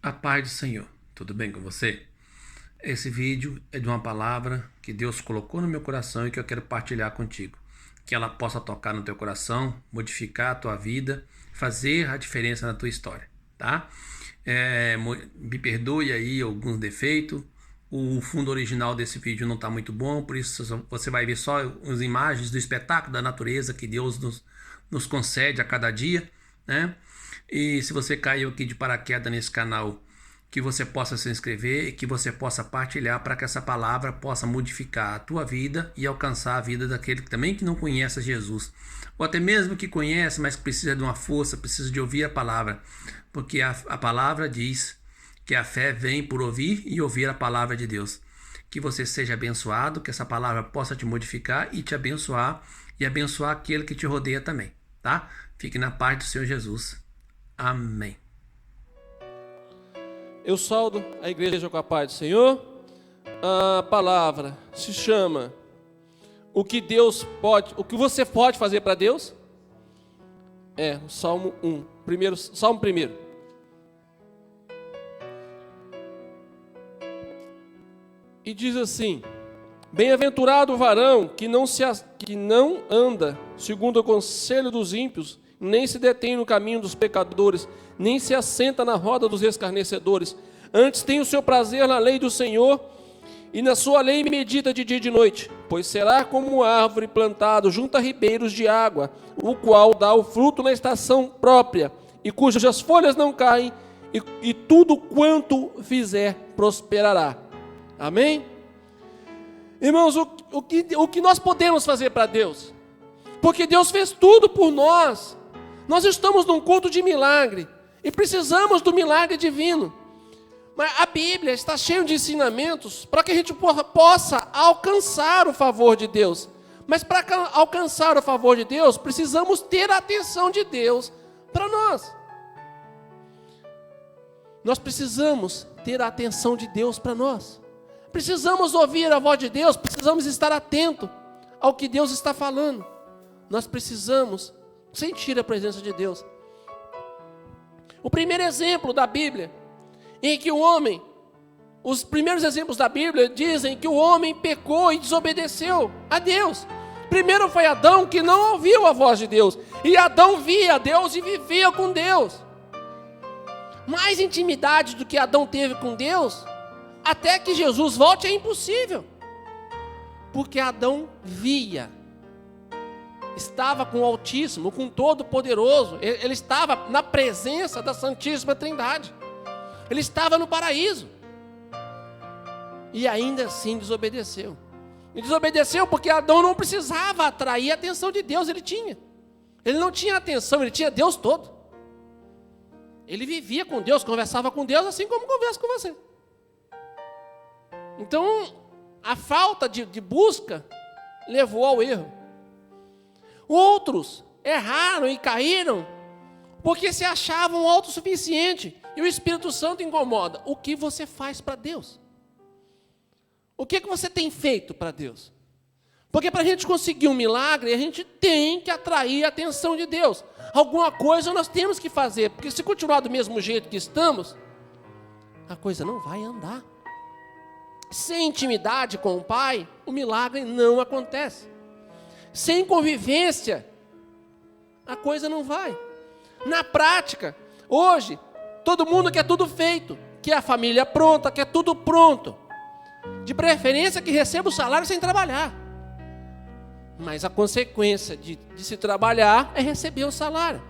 A paz do Senhor, tudo bem com você? Esse vídeo é de uma palavra que Deus colocou no meu coração e que eu quero partilhar contigo. Que ela possa tocar no teu coração, modificar a tua vida, fazer a diferença na tua história, tá? Me perdoe aí alguns defeitos. O fundo original desse vídeo não está muito bom, por isso você vai ver só as imagens do espetáculo da natureza que Deus nos concede a cada dia, né? E se você caiu aqui de paraquedas nesse canal, que você possa se inscrever e que você possa partilhar para que essa palavra possa modificar a tua vida e alcançar a vida daquele que também que não conhece Jesus. Ou até mesmo que conhece, mas precisa de uma força, precisa de ouvir a palavra. Porque a palavra diz que a fé vem por ouvir e ouvir a palavra de Deus. Que você seja abençoado, que essa palavra possa te modificar e te abençoar e abençoar aquele que te rodeia também, tá? Fique na paz do Senhor Jesus. Amém. Eu saúdo a igreja com a paz do Senhor. A palavra se chama o que você pode fazer para Deus? O Salmo 1, Salmo 1. E diz assim: bem-aventurado o varão que não anda segundo o conselho dos ímpios, nem se detém no caminho dos pecadores, nem se assenta na roda dos escarnecedores. Antes tem o seu prazer na lei do Senhor, e na sua lei medita de dia e de noite. Pois será como uma árvore plantada junto a ribeiros de água, o qual dá o fruto na estação própria, e cujas folhas não caem, e tudo quanto fizer prosperará. Amém? Irmãos, o que nós podemos fazer para Deus? Porque Deus fez tudo por nós. Nós estamos num culto de milagre e precisamos do milagre divino. Mas a Bíblia está cheia de ensinamentos para que a gente possa alcançar o favor de Deus. Mas para alcançar o favor de Deus, precisamos ter a atenção de Deus para nós. Nós precisamos ter a atenção de Deus para nós. Precisamos ouvir a voz de Deus, precisamos estar atentos ao que Deus está falando. Nós precisamos sentir a presença de Deus. O primeiro exemplo da Bíblia, em que os primeiros exemplos da Bíblia dizem que o homem pecou e desobedeceu a Deus. Primeiro foi Adão, que não ouviu a voz de Deus, e Adão via Deus e vivia com Deus. Mais intimidade do que Adão teve com Deus, até que Jesus volte, é impossível, porque Adão via, estava com o Altíssimo, com o Todo-Poderoso, ele estava na presença da Santíssima Trindade, ele estava no paraíso, e ainda assim desobedeceu. E desobedeceu porque Adão não precisava atrair a atenção de Deus, ele não tinha atenção, ele tinha Deus todo, ele vivia com Deus, conversava com Deus assim como conversa com você. Então, a falta de busca levou ao erro. Outros erraram e caíram porque se achavam autossuficientes. E o Espírito Santo incomoda. O que você faz para Deus? O que você tem feito para Deus? Porque para a gente conseguir um milagre, a gente tem que atrair a atenção de Deus. Alguma coisa nós temos que fazer, porque se continuar do mesmo jeito que estamos, a coisa não vai andar. Sem intimidade com o Pai, o milagre não acontece. Sem convivência, a coisa não vai. Na prática, hoje, todo mundo quer tudo feito, quer a família pronta, quer tudo pronto. De preferência que receba o salário sem trabalhar. Mas a consequência de se trabalhar é receber o salário.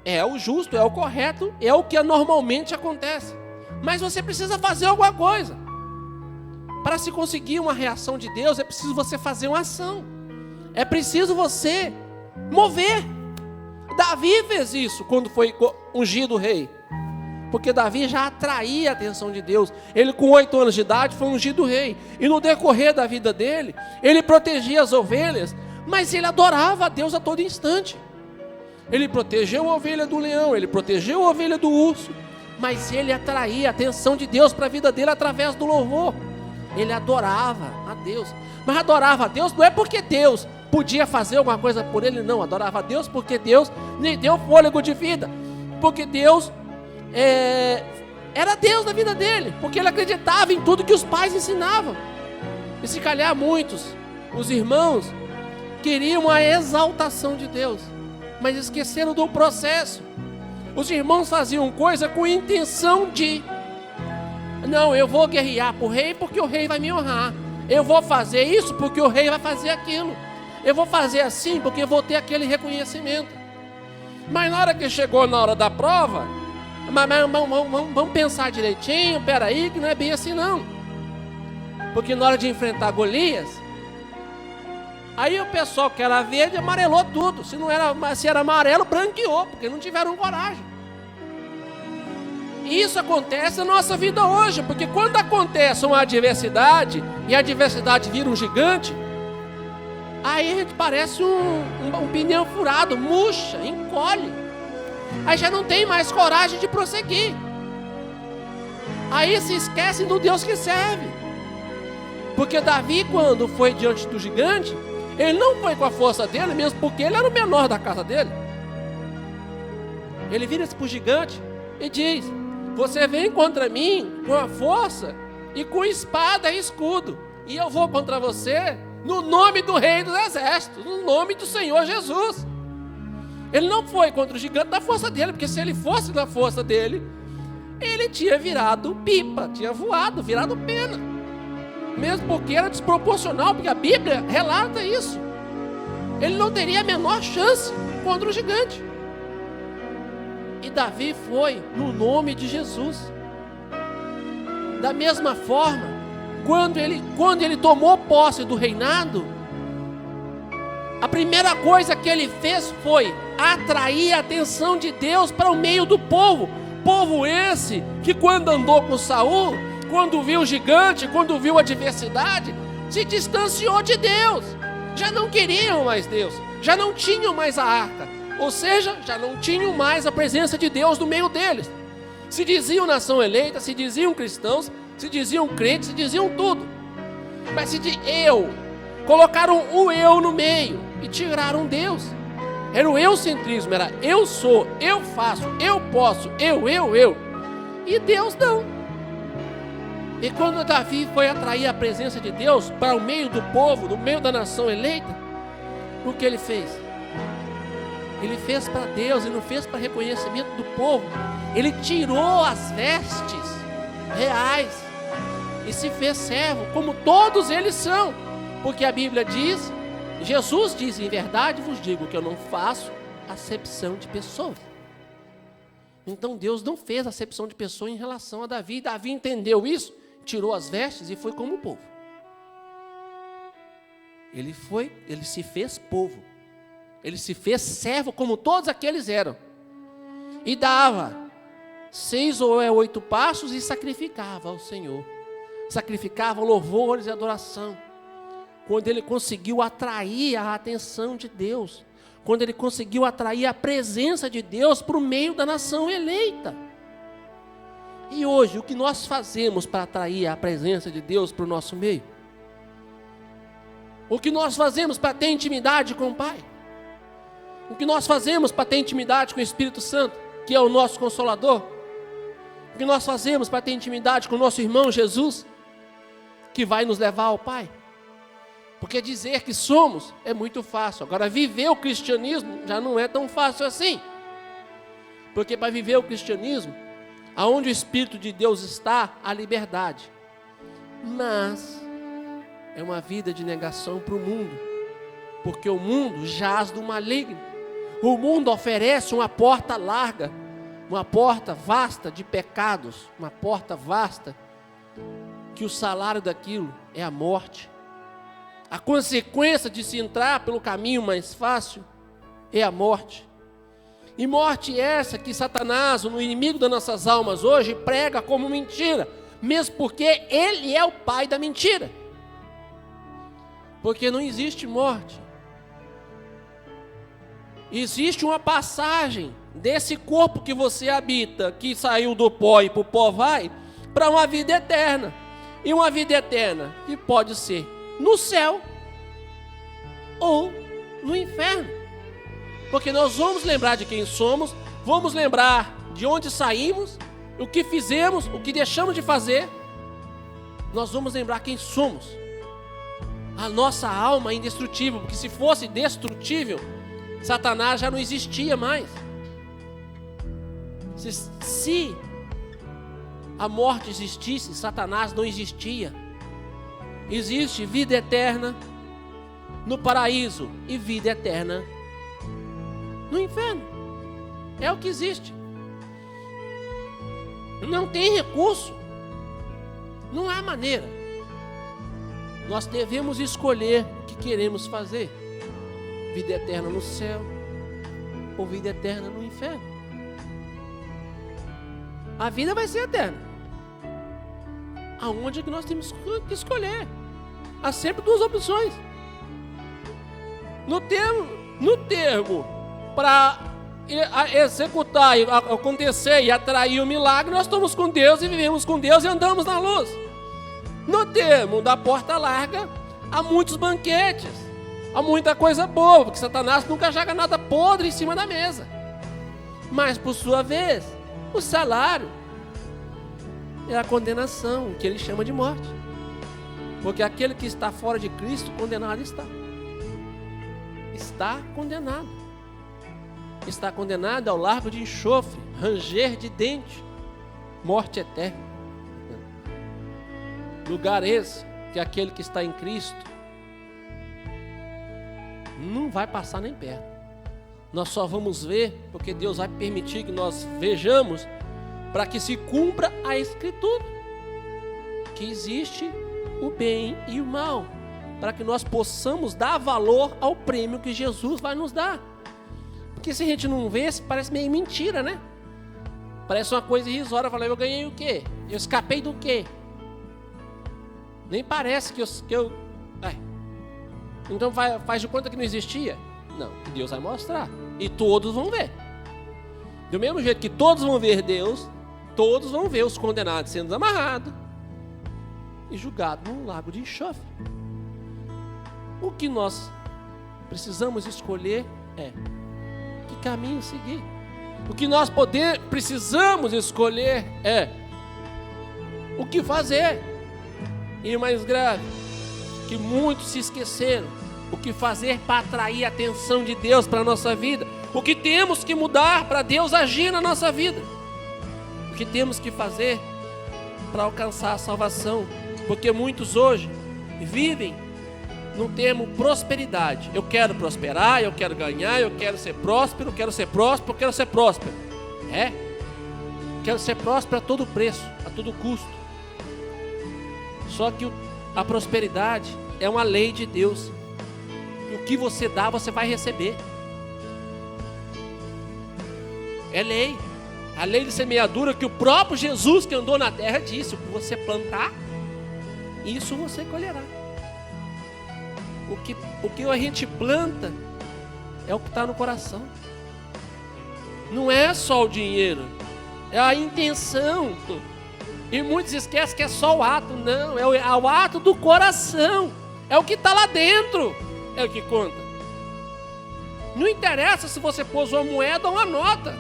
É o justo, é o correto, é o que normalmente acontece. Mas você precisa fazer alguma coisa. Para se conseguir uma reação de Deus, é preciso você fazer uma ação. É preciso você mover. Davi fez isso quando foi ungido rei. Porque Davi já atraía a atenção de Deus. Ele com 8 anos de idade foi ungido rei. E no decorrer da vida dele, ele protegia as ovelhas, mas ele adorava a Deus a todo instante. Ele protegeu a ovelha do leão, ele protegeu a ovelha do urso, mas ele atraía a atenção de Deus para a vida dele através do louvor. Ele adorava a Deus. Mas adorava a Deus não é porque Deus podia fazer alguma coisa por ele, não. Adorava a Deus porque Deus lhe deu fôlego de vida. Porque Deus era Deus na vida dele, porque ele acreditava em tudo que os pais ensinavam. E se calhar muitos, os irmãos, queriam a exaltação de Deus, mas esqueceram do processo. Os irmãos faziam coisa com intenção de: não, eu vou guerrear para o rei porque o rei vai me honrar. Eu vou fazer isso porque o rei vai fazer aquilo. Eu vou fazer assim porque eu vou ter aquele reconhecimento. Mas na hora que chegou na hora da prova, vamos pensar direitinho, peraí, que não é bem assim não. Porque na hora de enfrentar Golias, aí o pessoal que era verde amarelou tudo. Se era amarelo, branqueou, porque não tiveram coragem. E isso acontece na nossa vida hoje, porque quando acontece uma adversidade, e a adversidade vira um gigante, aí a gente parece um pneu furado, murcha, encolhe. Aí já não tem mais coragem de prosseguir. Aí se esquecem do Deus que serve. Porque Davi, quando foi diante do gigante, ele não foi com a força dele, mesmo porque ele era o menor da casa dele. Ele vira-se para o gigante e diz: você vem contra mim com a força e com espada e escudo, e eu vou contra você no nome do Rei dos Exércitos, no nome do Senhor Jesus. Ele não foi contra o gigante da força dele, porque se ele fosse da força dele, ele tinha virado pipa, tinha voado, virado pena. Mesmo porque era desproporcional, porque a Bíblia relata isso. Ele não teria a menor chance contra o gigante. E Davi foi no nome de Jesus. Da mesma forma, quando ele tomou posse do reinado, a primeira coisa que ele fez foi atrair a atenção de Deus para o meio do povo. Povo esse que, quando andou com Saul, quando viu o gigante, quando viu a adversidade, se distanciou de Deus. Já não queriam mais Deus, já não tinham mais a arca, ou seja, já não tinham mais a presença de Deus no meio deles. Se diziam nação eleita, se diziam cristãos, se diziam crentes, se diziam tudo. Mas colocaram o eu no meio e tiraram Deus. Era o eucentrismo, era eu sou, eu faço, eu posso, eu. E Deus não. E quando Davi foi atrair a presença de Deus para o meio do povo, no meio da nação eleita, o que ele fez? Ele fez para Deus e não fez para reconhecimento do povo. Ele tirou as vestes reais e se fez servo, como todos eles são. Porque a Bíblia diz, Jesus diz: em verdade vos digo que eu não faço acepção de pessoas. Então Deus não fez acepção de pessoa em relação a Davi. Davi entendeu isso, tirou as vestes e foi como o povo. Ele se fez povo. Ele se fez servo como todos aqueles eram. E dava 6 ou 8 passos e sacrificava ao Senhor. Sacrificava louvores e adoração. Quando ele conseguiu atrair a atenção de Deus. Quando ele conseguiu atrair a presença de Deus para o meio da nação eleita. E hoje, o que nós fazemos para atrair a presença de Deus para o nosso meio? O que nós fazemos para ter intimidade com o Pai? O que nós fazemos para ter intimidade com o Espírito Santo, que é o nosso Consolador? O que nós fazemos para ter intimidade com o nosso irmão Jesus, que vai nos levar ao Pai? Porque dizer que somos é muito fácil. Agora, viver o cristianismo já não é tão fácil assim. Porque para viver o cristianismo, aonde o Espírito de Deus está, há liberdade. Mas é uma vida de negação para o mundo. Porque o mundo jaz do maligno. O mundo oferece uma porta larga, uma porta vasta de pecados, uma porta vasta, que o salário daquilo é a morte. A consequência de se entrar pelo caminho mais fácil é a morte. E morte essa que Satanás, o inimigo das nossas almas hoje, prega como mentira, mesmo porque ele é o pai da mentira. Porque não existe morte. Existe uma passagem desse corpo que você habita, que saiu do pó e para o pó vai, para uma vida eterna. E uma vida eterna que pode ser no céu ou no inferno. Porque nós vamos lembrar de quem somos, vamos lembrar de onde saímos, o que fizemos, o que deixamos de fazer, nós vamos lembrar quem somos. A nossa alma é indestrutível, porque se fosse destrutível, Satanás já não existia mais. Se a morte existisse, Satanás não existia. Existe vida eterna no paraíso e vida eterna no inferno. É o que existe. Não tem recurso. Não há maneira. Nós devemos escolher o que queremos fazer. Vida eterna no céu ou vida eterna no inferno. A vida vai ser eterna. Aonde é que nós temos que escolher? Há sempre duas opções. No termo para executar, acontecer e atrair o milagre, nós estamos com Deus e vivemos com Deus e andamos na luz. No termo da porta larga, há muitos banquetes, há muita coisa boa, porque Satanás nunca joga nada podre em cima da mesa. Mas, por sua vez, o salário é a condenação, que ele chama de morte. Porque aquele que está fora de Cristo, condenado está. Está condenado. Está condenado ao largo de enxofre, ranger de dente, morte eterna. Lugar esse que aquele que está em Cristo não vai passar nem perto. Nós só vamos ver porque Deus vai permitir que nós vejamos, para que se cumpra a Escritura, que existe o bem e o mal, para que nós possamos dar valor ao prêmio que Jesus vai nos dar. Porque se a gente não vê, parece meio mentira, né? Parece uma coisa irrisória. Eu falei, eu ganhei o quê? Eu escapei do quê? Nem parece que eu... Então faz de conta que não existia? Não, que Deus vai mostrar. E todos vão ver. Do mesmo jeito que todos vão ver Deus, todos vão ver os condenados sendo amarrados e julgados no lago de enxofre. O que nós precisamos escolher é que caminho seguir. O que nós precisamos escolher é o que fazer. E mais grave, que muitos se esqueceram, o que fazer para atrair a atenção de Deus para a nossa vida. O que temos que mudar para Deus agir na nossa vida. O que temos que fazer para alcançar a salvação. Porque muitos hoje vivem no termo prosperidade. Eu quero prosperar, eu quero ganhar, eu quero ser próspero, eu quero ser próspero, eu quero ser próspero. Quero ser próspero a todo preço, a todo custo. Só que a prosperidade é uma lei de Deus. E o que você dá, você vai receber. É lei. A lei de semeadura que o próprio Jesus que andou na terra disse: o que você plantar, isso você colherá. O que a gente planta é o que está no coração. Não é só o dinheiro, é a intenção. E muitos esquecem que é só o ato. Não, é o ato do coração. É o que está lá dentro, é o que conta. Não interessa se você pôs uma moeda ou uma nota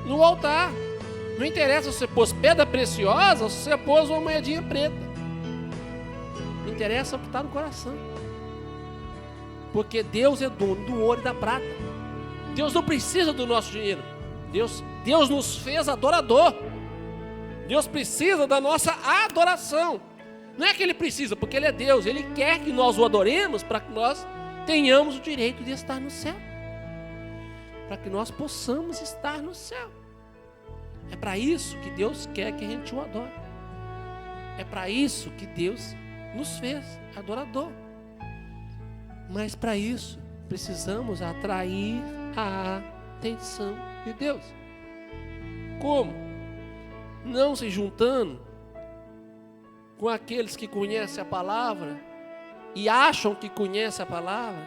no altar. Não interessa se você pôs pedra preciosa ou se você pôs uma moedinha preta. Não interessa o que está no coração. Porque Deus é dono do ouro e da prata. Deus não precisa do nosso dinheiro. Deus nos fez adorador. Deus precisa da nossa adoração. Não é que Ele precisa, porque Ele é Deus. Ele quer que nós o adoremos para que nós tenhamos o direito de estar no céu. Para que nós possamos estar no céu. É para isso que Deus quer que a gente o adore. É para isso que Deus nos fez adorador. Mas para isso precisamos atrair a atenção de Deus. Como? Não se juntando com aqueles que conhecem a palavra e acham que conhecem a palavra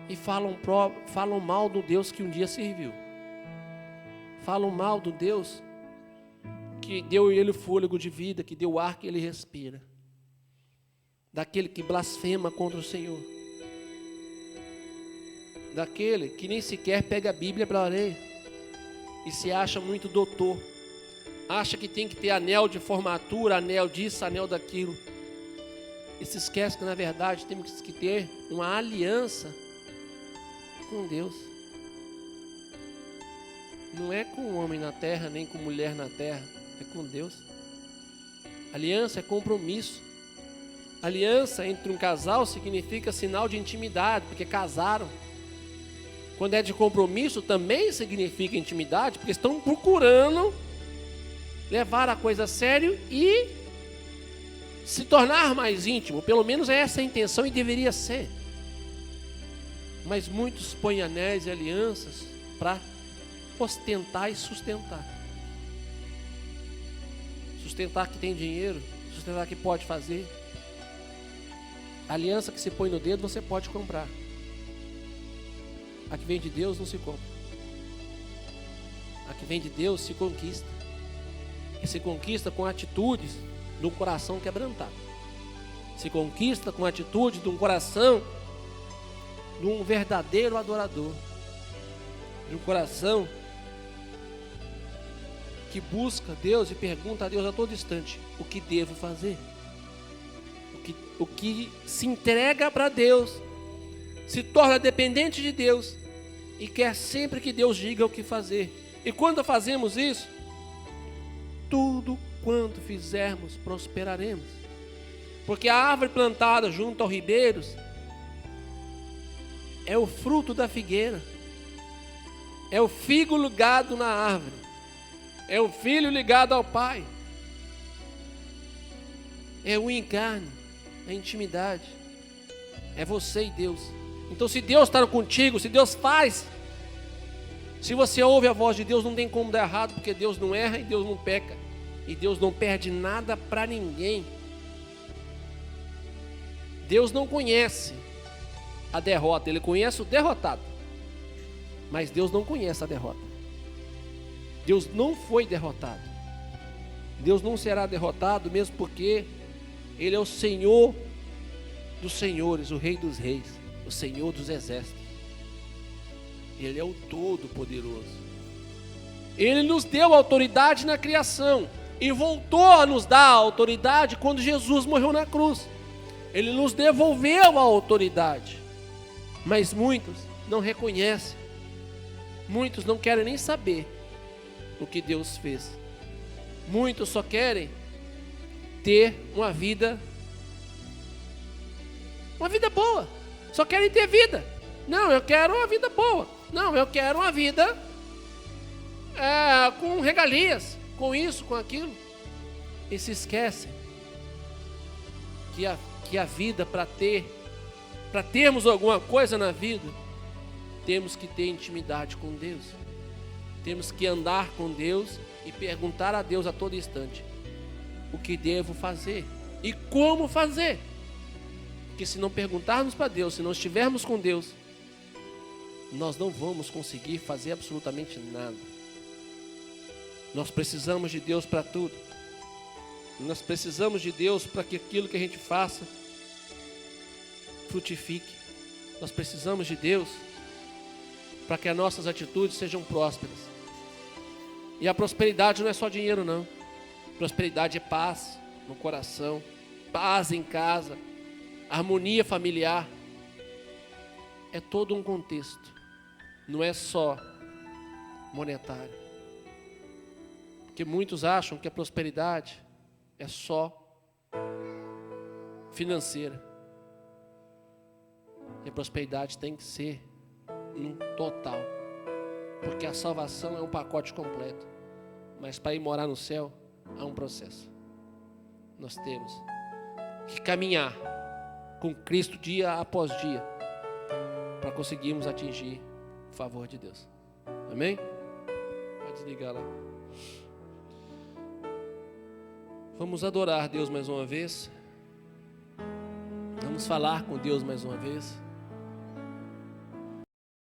e falam mal do Deus que um dia serviu. Falam mal do Deus que deu ele o fôlego de vida, que deu o ar que ele respira. Daquele que blasfema contra o Senhor. Daquele que nem sequer pega a Bíblia para ler. e se acha muito doutor. Acha que tem que ter anel de formatura, anel disso, anel daquilo. E se esquece que, na verdade, temos que ter uma aliança com Deus. Não é com homem na terra, nem com mulher na terra, é com Deus. Aliança é compromisso. Aliança entre um casal significa sinal de intimidade, porque casaram. Quando é de compromisso, também significa intimidade, porque estão procurando levar a coisa a sério e se tornar mais íntimo. Pelo menos é essa a intenção e deveria ser. Mas muitos põem anéis e alianças para ostentar e sustentar. Sustentar que tem dinheiro, sustentar que pode fazer. A aliança que se põe no dedo você pode comprar. A que vem de Deus não se compra. A que vem de Deus se conquista. E se conquista com atitudes de um coração quebrantado. Se conquista com atitude de um coração de um verdadeiro adorador. De um coração que busca Deus e pergunta a Deus a todo instante: o que devo fazer? O que se entrega para Deus, se torna dependente de Deus e quer sempre que Deus diga o que fazer. E quando fazemos isso, tudo quanto fizermos prosperaremos. Porque a árvore plantada junto aos ribeiros é o fruto da figueira, é o figo ligado na árvore, é o filho ligado ao pai, é o encarne, é a intimidade, é você e Deus. Então, se Deus está contigo, se Deus faz, se você ouve a voz de Deus, não tem como dar errado, porque Deus não erra e Deus não peca, e Deus não perde nada para ninguém. Deus não conhece a derrota, Ele conhece o derrotado, mas Deus não conhece a derrota. Deus não foi derrotado, Deus não será derrotado, mesmo porque Ele é o Senhor dos senhores, o Rei dos reis, o Senhor dos exércitos. Ele é o Todo-Poderoso. Ele nos deu autoridade na criação e voltou a nos dar a autoridade quando Jesus morreu na cruz. Ele nos devolveu a autoridade, mas muitos não reconhecem, muitos não querem nem saber o que Deus fez. Muitos só querem ter uma vida boa, só querem ter vida. Não, eu quero uma vida boa. Não, eu quero uma vida com regalias, com isso, com aquilo. E se esquecem que a vida, para termos alguma coisa na vida, temos que ter intimidade com Deus. Temos que andar com Deus e perguntar a Deus a todo instante: o que devo fazer e como fazer? Porque se não perguntarmos para Deus, se não estivermos com Deus, nós não vamos conseguir fazer absolutamente nada. Nós precisamos de Deus para tudo. Nós precisamos de Deus para que aquilo que a gente faça frutifique. Nós precisamos de Deus para que as nossas atitudes sejam prósperas. E a prosperidade não é só dinheiro, não. Prosperidade é paz no coração, paz em casa, harmonia familiar. É todo um contexto, não é só monetário. Porque muitos acham que a prosperidade é só financeira. E a prosperidade tem que ser um total. Porque a salvação é um pacote completo. Mas para ir morar no céu, há um processo. Nós temos que caminhar com Cristo dia após dia para conseguirmos atingir o favor de Deus. Amém? Pode desligar lá. Vamos adorar Deus mais uma vez. Vamos falar com Deus mais uma vez.